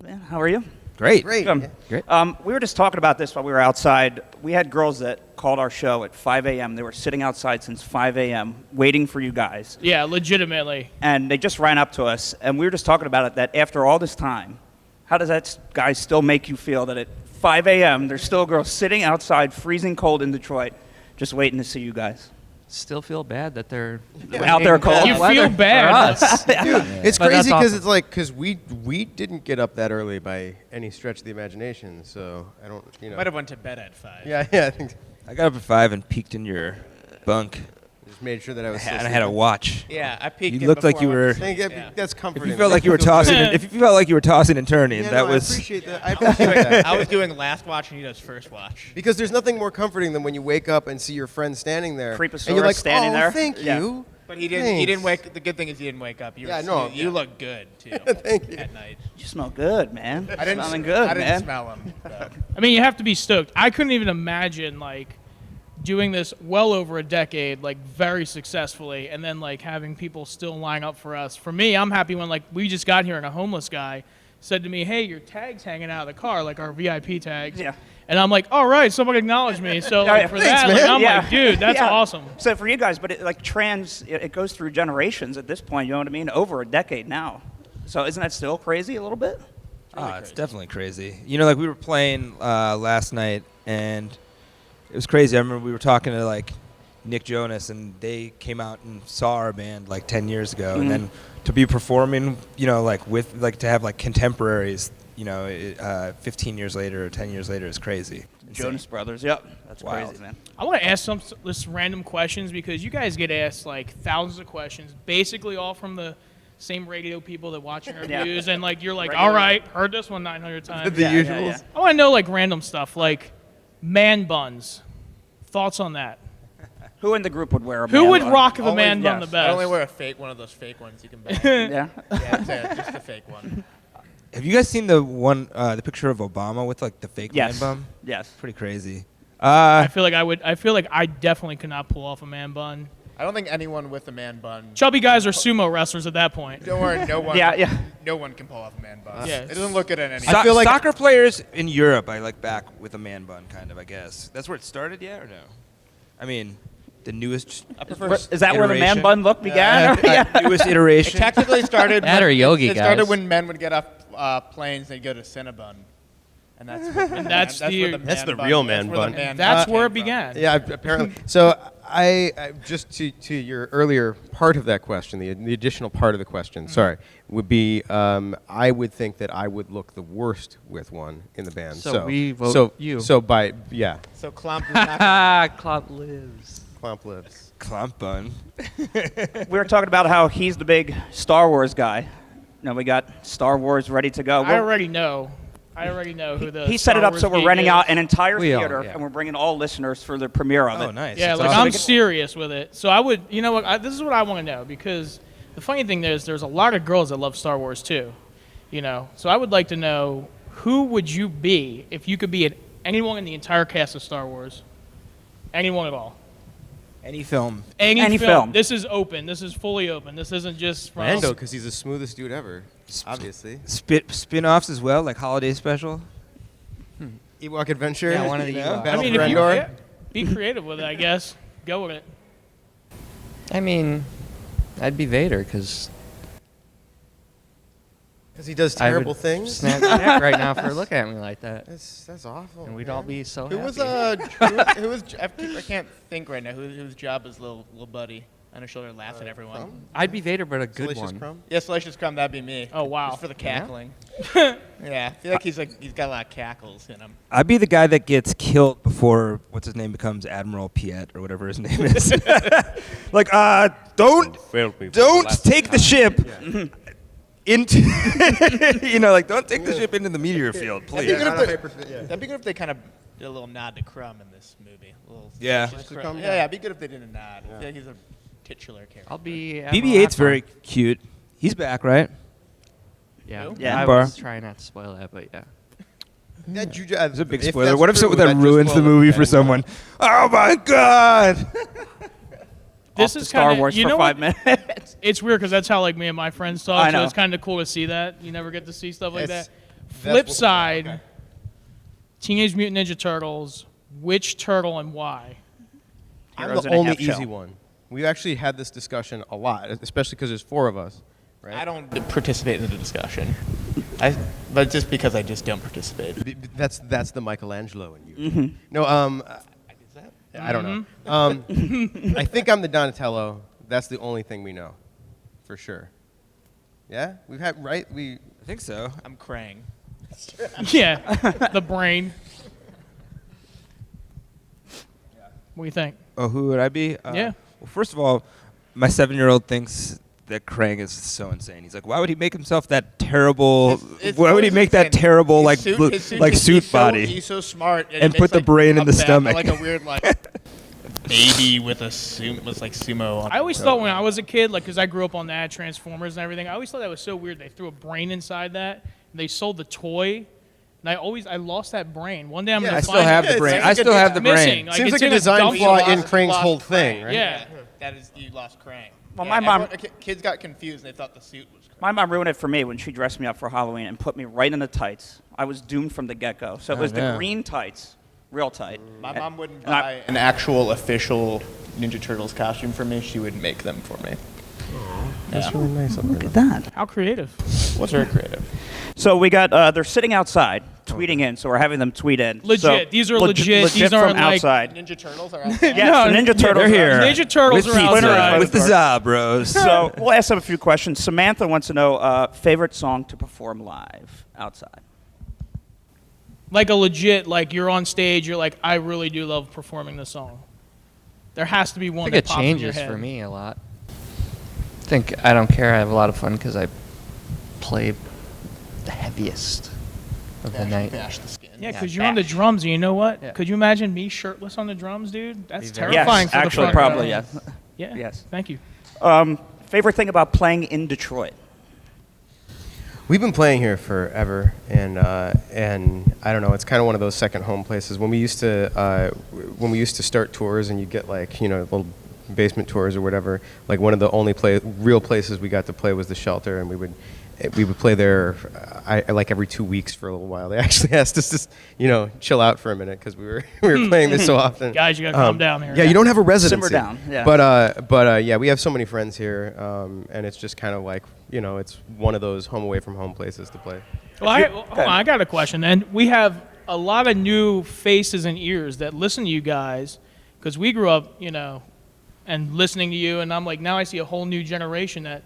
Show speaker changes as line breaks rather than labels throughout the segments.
Man, how are you?
Great.
Great.
Great. We were just talking about this while we were outside. We had girls that called our show at 5 a.m. They were sitting outside since 5 a.m. waiting for you guys.
Yeah, legitimately.
And they just ran up to us, and we were just talking about it, that after all this time, how does that guy still make you feel that at 5 a.m. there's still girls sitting outside, freezing cold in Detroit, just waiting to see you guys?
Still feel bad that they're
Out there cold.
You feel bad.
Dude, it's
But
crazy
that's
because
awesome.
because we didn't get up that early by any stretch of the imagination. So I don't,
Might have went to bed at 5.
Yeah, I think
I got up at 5 and peeked in your bunk.
just made sure that I was.
And I had a watch.
Yeah, I peeked.
You looked like you were.
That's
If
comforting.
you felt like you were tossing, if you felt like you were tossing and turning,
Yeah,
that
no,
was.
I appreciate that. I appreciate that.
I was doing last watch and he does first watch.
Because there's nothing more comforting than when you wake up and see your friend standing there,
Creeposaurus
and you're like,
standing
"Oh,
there."
thank
Yeah.
you."
But he didn't. He didn't wake. The good thing is he didn't wake up. You
Yeah,
were,
no,
You
yeah.
look good too.
Thank you.
At night.
You smell good, man.
I didn't.
Smelling good,
I didn't
man.
smell him. So.
I mean, you have to be stoked. I couldn't even imagine, doing this well over a decade, very successfully, and then, having people still line up for us. For me, I'm happy when, we just got here and a homeless guy said to me, hey, your tag's hanging out of the car, our VIP tags.
Yeah.
And I'm like, all right, someone acknowledged me. So, for
Thanks,
that,
man.
I'm
Yeah.
like, dude, that's
Yeah.
awesome.
So for you guys, but it goes through generations at this point, you know what I mean? Over a decade now. So isn't that still crazy a little bit?
It's definitely crazy. You know, we were playing last night, and it was crazy. I remember we were talking to Nick Jonas, and they came out and saw our band 10 years ago, and then to be performing, with to have contemporaries, 15 years later or 10 years later is crazy.
Jonas Brothers, yep. That's
Wild.
crazy, man.
I want to ask some just random questions because you guys get asked thousands of questions, basically all from the same radio people that watch interviews, and you're
Regular.
all right, heard this one 900 times.
The
Yeah,
usuals.
yeah.
I want to know random stuff like man buns. Thoughts on that?
Who in the group would wear a
Who
man
would
bun?
rock the
Only-
man bun
yes.
the
I
best?
only wear one of those fake ones you can buy.
Yeah.
Yeah, just a fake one.
Have you guys seen the the picture of Obama with the fake
Yes.
man bum?
Yes.
Pretty crazy.
I feel like I definitely could not pull off a man bun.
I don't think anyone with a man bun.
Chubby guys are sumo wrestlers at that point.
Don't worry, no one.
Yeah.
No one can pull off a man bun.
Yeah.
It doesn't look good at any.
So-
feel like-
soccer players in Europe, I like back with a man bun, kind of. I guess that's where it started, yeah, or no? I mean, the newest.
I prefer.
Is that where the man
Iteration.
bun look began? Yeah.
newest
It
iteration.
technically started.
That or yogi
It started
guys.
when men would get off planes. They'd go to Cinnabon, and that's where the
that's
where
the-
the
That's the
man
real
bun-
man
that's where the
bun.
man
That's
bun
where it
came from.
began.
Yeah, apparently. So I just to your earlier part of that question, the additional part of the question, sorry, would be I would think that I would look the worst with one in the band.
So we vote
so,
you.
So yeah,
So Klump is not gonna-
Club lives.
Clomp lives.
Clump bun.
We were talking about how he's the big Star Wars guy. We got Star Wars ready to go.
I already know who the.
He set it
Star
up
Wars
so we're
geek
renting
is.
out an entire
We are,
theater,
yeah.
and we're bringing all listeners for the premiere of it.
Oh, nice.
Yeah,
That's
I'm
awesome.
serious with it. So I would, you know what? This is what I want to know because the funny thing is, there's a lot of girls that love Star Wars too. So I would like to know who would you be if you could be anyone in the entire cast of Star Wars, anyone at all.
Any film.
Any film.
This is open. This is fully open. This isn't just from.
Lando, because he's the smoothest dude ever. Obviously.
Spin-offs as well, like holiday special.
Ewok Adventure.
Yeah, one of the
you know,
Ewoks.
Battle
I mean,
for
if you
Endor.
yeah, be creative with it, I guess. Go with it.
I mean, I'd be Vader because
Because he does
I
terrible
would
things.
snap my neck right now for looking at me like that,
That's awful.
and we'd
man.
all be so
Who
happy.
was I can't think right now. Whose job is little buddy on his shoulder laughs at everyone?
Crumb?
I'd be Vader, but a good
Salacious
one.
Crumb?
Yeah, Salacious Crumb. That'd be me.
Oh, wow.
Just for the cackling. Yeah, I feel like he's got a lot of cackles in him.
I'd be the guy that gets killed before what's his name becomes Admiral Piet or whatever his name is. Don't take the ship into don't take the ship into the meteor field,
That'd be
please.
good if That'd be good if they kind of did a little nod to Crumb in this movie. A little
Yeah.
Salacious
Crumb,
Crumb.
yeah.
Yeah, it'd be good if they did a nod. I feel like he's a titular character.
I'll be.
BB-8's very cute. He's back, right?
Yeah.
Yeah.
I
Bar.
was trying not to spoil that, but yeah.
It's a big spoiler. What if that ruins the movie for someone? Oh my God!
This
Off
is
to Star
kinda,
Wars
you
for
know
5
what?
minutes.
It's weird because that's how me and my friends talk.
I
So
know.
it's kind of cool to see that. You never get to see stuff like
It's-
that. Flip
what-
side,
okay.
Teenage Mutant Ninja Turtles. Which turtle and why?
I'm
Heroes
the
in a
only
half shell.
easy one. We've actually had this discussion a lot, especially because there's 4 of us. Right?
I don't participate in the discussion. But just because I just don't participate.
That's the Michelangelo in you.
Mm-hmm.
No, I don't know. I think I'm the Donatello. That's the only thing we know, for sure. Yeah, we've had right.
I think so.
I'm Krang.
Yeah, the brain. What do you think?
Oh, who would I be?
Yeah.
Well, first of all, my 7-year-old thinks that Krang is so insane. He's like, why would he make himself that terrible? Why would he make that terrible
His
suit
he's
body?
He's so smart.
And
it
put
makes,
the brain in
a
the stomach.
Like a weird baby with a sumo. On
I always thought when I was a kid, like, because I grew up on that Transformers and everything, I always thought that was so weird. They threw a brain inside that. And they sold the toy. And I lost that brain. One day I'm
Yeah,
gonna
I
find
still have
it.
the brain.
It's
I
like
still have the
missing.
brain.
Seems
it's
like a
in
design
dump
flaw
box.
in Krang's
lost
whole
Krang.
thing, right?
Yeah.
That is, you lost Krang.
Well,
Yeah,
my mom-
kids got confused. They thought the suit was Krang.
My mom ruined it for me when she dressed me up for Halloween and put me right in the tights. I was doomed from the get-go. So it was the
no.
green tights, real tight.
My mom wouldn't
And I-
buy an actual official Ninja Turtles costume for me. She would make them for me.
That's really nice.
Look at that.
How creative.
What's very creative?
So we got, they're sitting outside, tweeting in, so we're having them tweet in.
Legit.
So,
These are legit. These
from
aren't like-
outside.
Ninja Turtles are outside.
Yes,
No,
the Ninja Turtles
they're here.
are outside.
Ninja Turtles
with
are
pizza,
outside.
with the za, bros.
So we'll ask them a few questions. Samantha wants to know favorite song to perform live outside.
Like a legit, like you're on stage, you're like, I really do love performing this song. There has to be
I
one
think
that
it
pops in your
changes
head.
for me a lot. I think I don't care. I have a lot of fun because I play the heaviest of the night.
Bash the skin.
Yeah, because you're on the drums, and you know what?
Yeah.
Could you imagine me shirtless on the drums, dude? That's
Be very-
terrifying
Yes,
for the
actually,
front
probably,
row.
yes.
Yeah.
Yes.
Thank you.
Favorite thing about playing in Detroit?
We've been playing here forever, and I don't know. It's kind of one of those second home places. When we used to start tours, and you get like little basement tours or whatever. Like one of the only real places we got to play was the Shelter, and we would play there. Like every 2 weeks for a little while. They actually asked us to chill out for a minute because we were playing this so often.
Guys, you gotta calm down here.
Yeah, you don't have a residency.
Simmer down, yeah.
But yeah, we have so many friends here, and it's just kind of like it's one of those home away from home places to play.
Well, hold on, I got a question. And we have a lot of new faces and ears that listen to you guys because we grew up, and listening to you. And I'm like, now I see a whole new generation that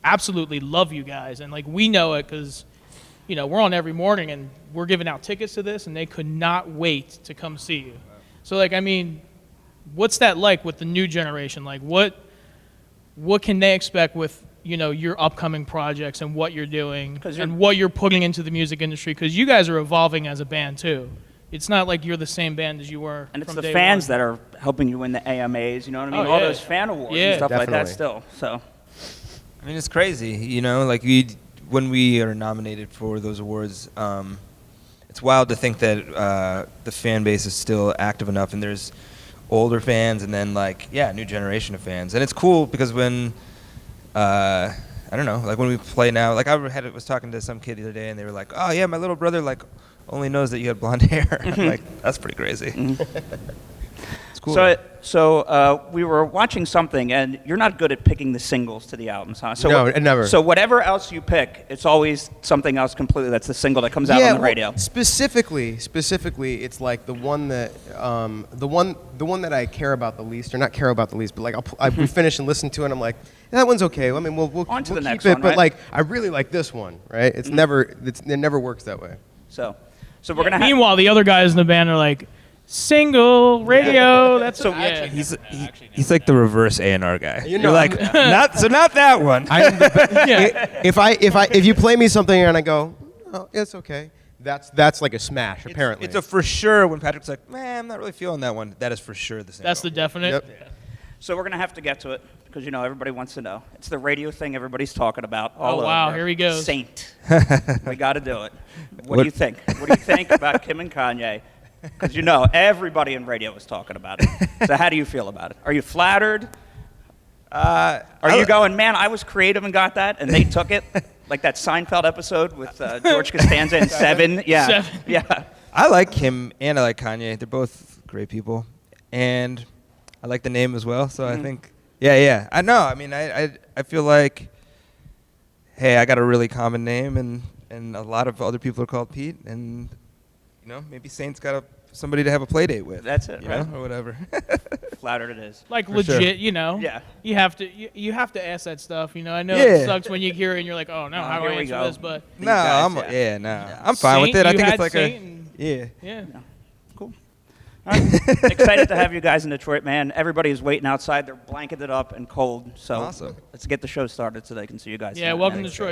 absolutely love you guys. And like, we know it because, we're on every morning and we're giving out tickets to this and they could not wait to come see you. So like, I mean, what's that like with the new generation? Like what can they expect with, your upcoming projects and what you're doing and what you're putting into the music industry? Because you guys are evolving as a band too. It's not like you're the same band as you were.
And it's
from
the
day
fans
one.
that are helping you win the AMAs, you know what I mean?
Oh,
All
yeah.
those fan awards
Yeah.
and stuff like that
Definitely.
still. So
I mean, it's crazy, like when we are nominated for those awards, it's wild to think that the fan base is still active enough, and there's older fans, and then new generation of fans, and it's cool because when I don't know, like when we play now, like was talking to some kid the other day, and they were like, "Oh yeah, my little brother only knows that you have blonde hair." I'm like, that's pretty crazy. It's cool.
So we were watching something, and you're not good at picking the singles to the albums, huh? So
No, never.
So whatever else you pick, it's always something else completely. That's the single that comes out on the radio.
Specifically, it's like the one that the one that I care about the least, or not care about the least, but like we finish and listen to it, and I'm like, that one's okay. I mean, we'll
On to
we'll
the next
keep it,
one,
but
right?
like I really like this one, right? It never works that way.
So we're gonna have.
Meanwhile, the other guys in the band are like, single radio. That's
So-
yeah.
He's like the reverse A&R guy.
You know,
You're like, not that one.
I am the
Yeah.
if you play me something and I go, oh, it's okay. That's like a smash. Apparently,
It's a for sure when Patrick's like, man, I'm not really feeling that one. That is for sure the same.
That's the definite.
Yep.
So we're gonna have to get to it because everybody wants to know. It's the radio thing everybody's talking about.
Oh,
all
wow,
over.
here he goes.
Saint. We got to do it. What do you think? What do you think about Kim and Kanye? Because everybody in radio is talking about it. So how do you feel about it? Are you flattered? Are you going, man, I was creative and got that, and they took it? Like that Seinfeld episode with George Costanza and Seven. Yeah.
Seven.
Yeah.
I like him and I like Kanye. They're both great people, and I like the name as well. So I think, yeah. I know. I mean, I feel like, hey, I got a really common name, and a lot of other people are called Pete, and maybe Saint's got somebody to have a play date with.
That's it, right?
Or whatever.
Flattered it is.
Like
For
legit,
sure.
Yeah.
You have to ask that stuff. I know
Yeah.
it sucks when you hear it and you're like, oh no, how do
here
I
we
answer
go.
this? But
These
No,
guys,
I'm fine with
Saint,
it. I
you
think
had
it's like
Saint and-
yeah.
yeah.
Cool. All right. Excited to have you guys in Detroit, man. Everybody is waiting outside. They're blanketed up and cold. So
Awesome.
let's get the show started so they can see you guys.
Yeah,
tonight.
welcome to Detroit.